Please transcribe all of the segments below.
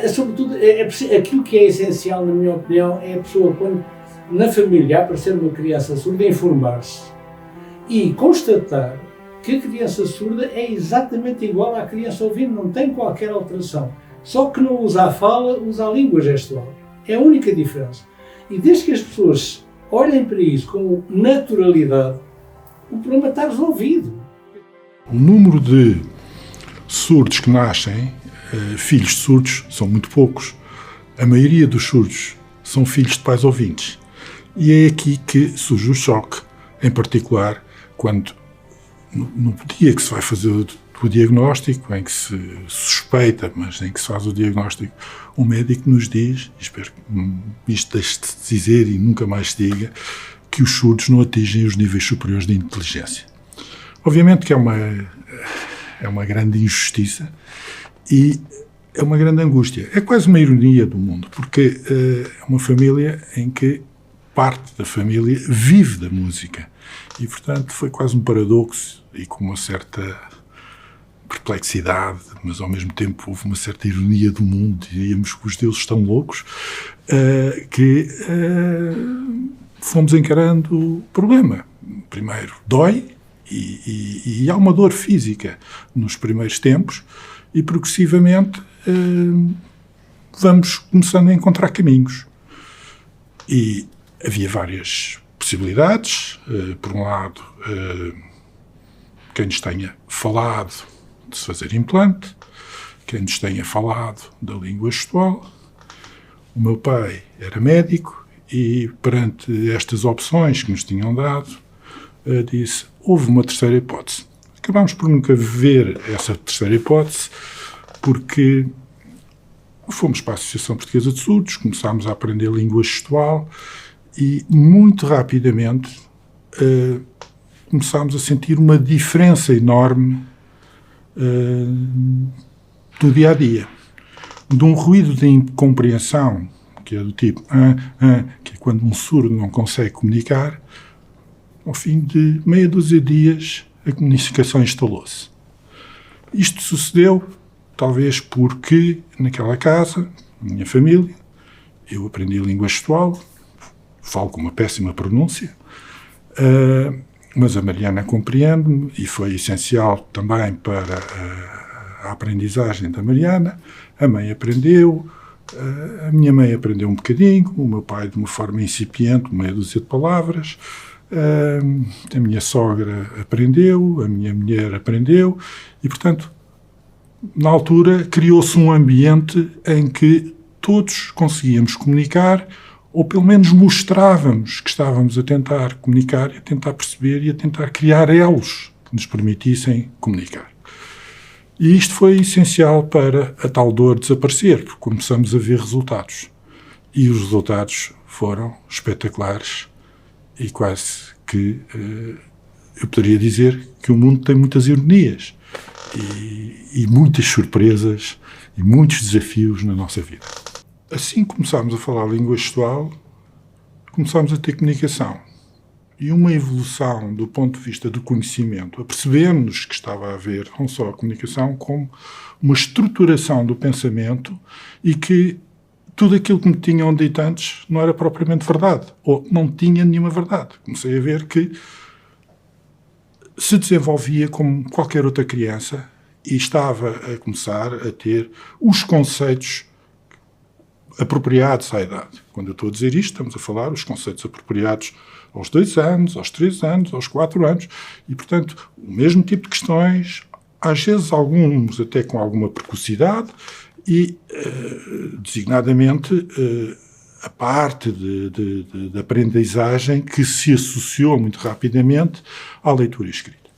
Sobretudo, aquilo que é essencial, na minha opinião, é a pessoa, quando na família aparecer uma criança surda, informar-se e constatar que a criança surda é exatamente igual à criança ouvinte, não tem qualquer alteração. Só que não usa a fala, usa a língua gestual. É a única diferença. E desde que as pessoas olhem para isso com naturalidade, o problema está resolvido. O número de surdos que nascem, filhos de surdos, são muito poucos. A maioria dos surdos são filhos de pais ouvintes. E é aqui que surge o choque, em particular, quando no dia que se vai fazer o diagnóstico, em que se suspeita, mas em que se faz o diagnóstico, o médico nos diz, espero que isto deixe de se dizer e nunca mais se diga, que os surdos não atingem os níveis superiores de inteligência. Obviamente que é uma grande injustiça e é uma grande angústia. É quase uma ironia do mundo, porque é uma família em que parte da família vive da música. E, portanto, foi quase um paradoxo e com uma certa perplexidade, mas ao mesmo tempo houve uma certa ironia do mundo, diríamos que os deuses estão loucos, que fomos encarando o problema. Primeiro, dói e há uma dor física nos primeiros tempos e, progressivamente, vamos começando a encontrar caminhos. E havia várias possibilidades. Por um lado, quem nos tenha falado de se fazer implante, quem nos tenha falado da língua gestual. O meu pai era médico e, perante estas opções que nos tinham dado, disse, houve uma terceira hipótese. Acabámos por nunca ver essa terceira hipótese, porque fomos para a Associação Portuguesa de Surdos, começámos a aprender língua gestual e, muito rapidamente, começámos a sentir uma diferença enorme do dia-a-dia. De um ruído de incompreensão, que é do tipo, que é quando um surdo não consegue comunicar, ao fim de meia dúzia de dias, a comunicação instalou-se. Isto sucedeu, talvez porque, naquela casa, na minha família, eu aprendi a língua gestual, falo com uma péssima pronúncia, mas a Mariana compreende-me e foi essencial também para a aprendizagem da Mariana. A mãe aprendeu, a minha mãe aprendeu um bocadinho, o meu pai de uma forma incipiente, meia dúzia de palavras, a minha sogra aprendeu, a minha mulher aprendeu e, portanto, na altura criou-se um ambiente em que todos conseguíamos comunicar ou pelo menos mostrávamos que estávamos a tentar comunicar, a tentar perceber e a tentar criar elos que nos permitissem comunicar. E isto foi essencial para a tal dor desaparecer, porque começamos a ver resultados. E os resultados foram espetaculares e quase que eu poderia dizer que o mundo tem muitas ironias e muitas surpresas e muitos desafios na nossa vida. Assim que começámos a falar a língua gestual, começámos a ter comunicação e uma evolução do ponto de vista do conhecimento, a percebermos que estava a haver não só a comunicação, como uma estruturação do pensamento e que tudo aquilo que me tinham dito antes não era propriamente verdade, ou não tinha nenhuma verdade. Comecei a ver que se desenvolvia como qualquer outra criança e estava a começar a ter os conceitos apropriados à idade. Quando eu estou a dizer isto, estamos a falar os conceitos apropriados aos 2 anos, aos 3 anos, aos 4 anos, e, portanto, o mesmo tipo de questões, às vezes alguns até com alguma precocidade, e, designadamente, a parte de aprendizagem que se associou muito rapidamente à leitura e escrita.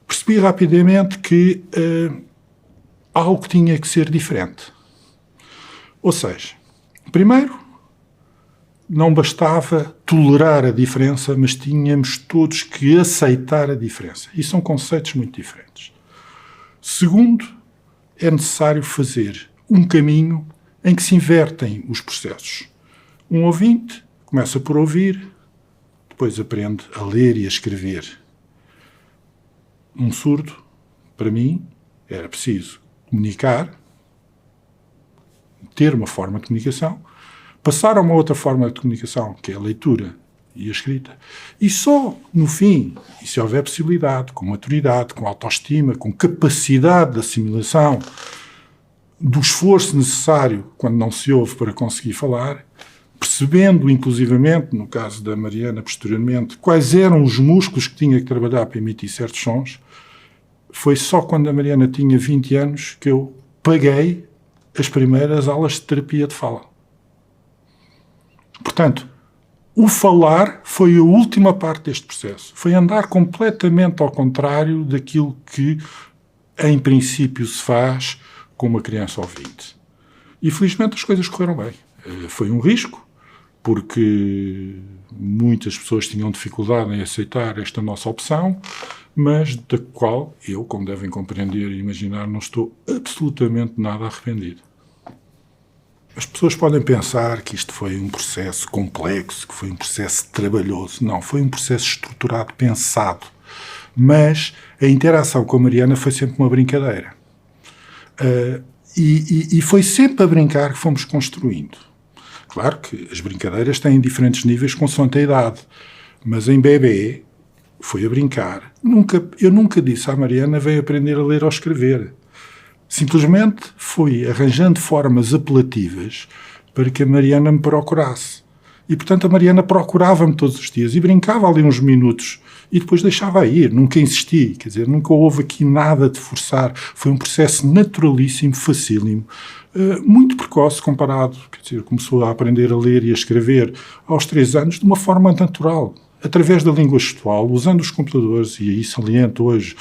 Percebi rapidamente que algo tinha que ser diferente. Ou seja, primeiro, não bastava tolerar a diferença, mas tínhamos todos que aceitar a diferença. E são conceitos muito diferentes. Segundo, é necessário fazer um caminho em que se invertem os processos. Um ouvinte começa por ouvir, depois aprende a ler e a escrever. Um surdo, para mim, era preciso comunicar, ter uma forma de comunicação, passar a uma outra forma de comunicação, que é a leitura e a escrita, e só no fim, e se houver possibilidade, com maturidade, com autoestima, com capacidade de assimilação do esforço necessário quando não se ouve para conseguir falar, percebendo inclusivamente, no caso da Mariana posteriormente, quais eram os músculos que tinha que trabalhar para emitir certos sons, foi só quando a Mariana tinha 20 anos que eu paguei as primeiras aulas de terapia de fala. Portanto, o falar foi a última parte deste processo. Foi andar completamente ao contrário daquilo que, em princípio, se faz com uma criança ouvinte. E, felizmente, as coisas correram bem. Foi um risco, porque muitas pessoas tinham dificuldade em aceitar esta nossa opção, mas da qual eu, como devem compreender e imaginar, não estou absolutamente nada arrependido. As pessoas podem pensar que isto foi um processo complexo, que foi um processo trabalhoso. Não, foi um processo estruturado, pensado. Mas a interação com a Mariana foi sempre uma brincadeira. E foi sempre a brincar que fomos construindo. Claro que as brincadeiras têm diferentes níveis consoante a idade, mas em bebê foi a brincar. Eu nunca disse à Mariana: vem aprender a ler ou escrever. Simplesmente fui arranjando formas apelativas para que a Mariana me procurasse. E, portanto, a Mariana procurava-me todos os dias e brincava ali uns minutos e depois deixava ir. Nunca insisti, quer dizer, nunca houve aqui nada de forçar. Foi um processo naturalíssimo, facílimo, muito precoce comparado, quer dizer, começou a aprender a ler e a escrever aos 3 anos de uma forma natural, através da língua gestual, usando os computadores, e aí saliento hoje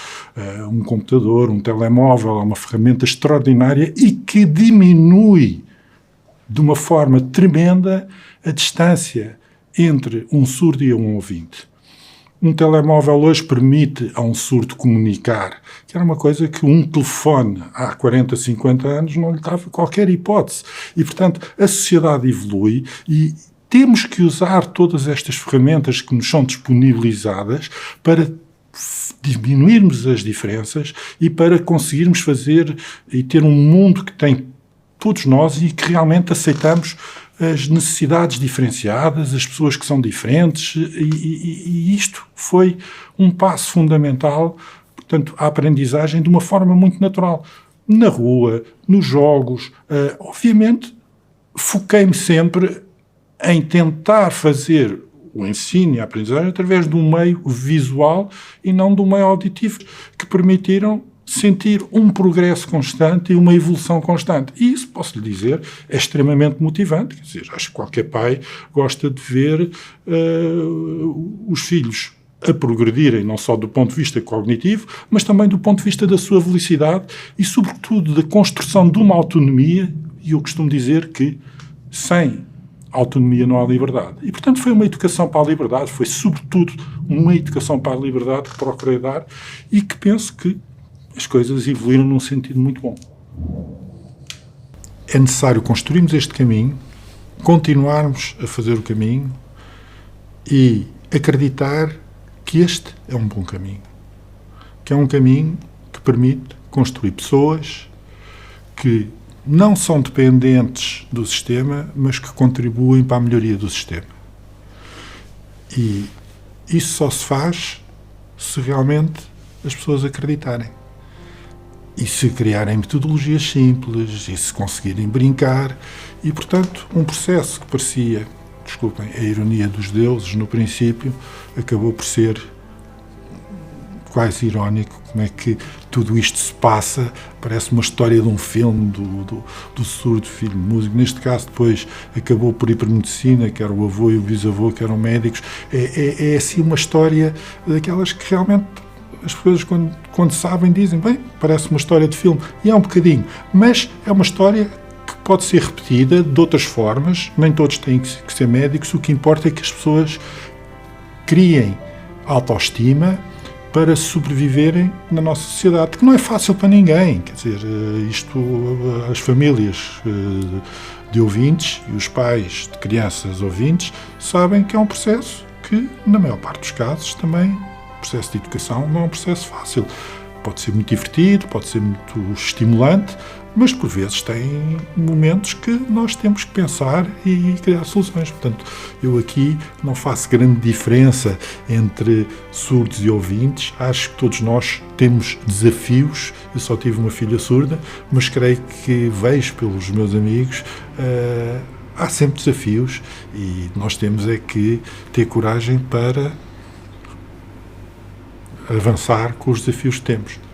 um computador, um telemóvel, é uma ferramenta extraordinária e que diminui de uma forma tremenda a distância entre um surdo e um ouvinte. Um telemóvel hoje permite a um surdo comunicar, que era uma coisa que um telefone há 40, 50 anos não lhe dava qualquer hipótese. E, portanto, a sociedade evolui e temos que usar todas estas ferramentas que nos são disponibilizadas para diminuirmos as diferenças e para conseguirmos fazer e ter um mundo que tem todos nós e que realmente aceitamos as necessidades diferenciadas, as pessoas que são diferentes, e isto foi um passo fundamental, portanto, à aprendizagem de uma forma muito natural. Na rua, nos jogos, obviamente, foquei-me sempre em tentar fazer o ensino e a aprendizagem através de um meio visual e não de um meio auditivo, que permitiram sentir um progresso constante e uma evolução constante. E isso, posso lhe dizer, é extremamente motivante. Quer dizer, acho que qualquer pai gosta de ver os filhos a progredirem, não só do ponto de vista cognitivo, mas também do ponto de vista da sua velocidade e, sobretudo, da construção de uma autonomia. E eu costumo dizer que sem autonomia não há liberdade. E, portanto, foi uma educação para a liberdade, foi, sobretudo, uma educação para a liberdade que procurei dar e que penso que as coisas evoluíram num sentido muito bom. É necessário construirmos este caminho, continuarmos a fazer o caminho e acreditar que este é um bom caminho. Que é um caminho que permite construir pessoas que não são dependentes do sistema, mas que contribuem para a melhoria do sistema. E isso só se faz se realmente as pessoas acreditarem. E se criarem metodologias simples, e se conseguirem brincar, e, portanto, um processo que parecia, desculpem, a ironia dos deuses, no princípio, acabou por ser quase irónico, como é que tudo isto se passa, parece uma história de um filme do surdo, filho de músico, neste caso depois acabou por ir para a medicina, que era o avô e o bisavô, que eram médicos, é assim uma história daquelas que realmente as pessoas quando sabem dizem, bem, parece uma história de filme, e é um bocadinho, mas é uma história que pode ser repetida de outras formas, nem todos têm que ser médicos, o que importa é que as pessoas criem autoestima para sobreviverem na nossa sociedade, que não é fácil para ninguém, quer dizer, as famílias de ouvintes e os pais de crianças ouvintes sabem que é um processo que, na maior parte dos casos, também o processo de educação não é um processo fácil. Pode ser muito divertido, pode ser muito estimulante, mas por vezes tem momentos que nós temos que pensar e criar soluções. Portanto, eu aqui não faço grande diferença entre surdos e ouvintes. Acho que todos nós temos desafios. Eu só tive uma filha surda, mas creio que vejo pelos meus amigos, há sempre desafios e nós temos é que ter coragem para avançar com os desafios que temos.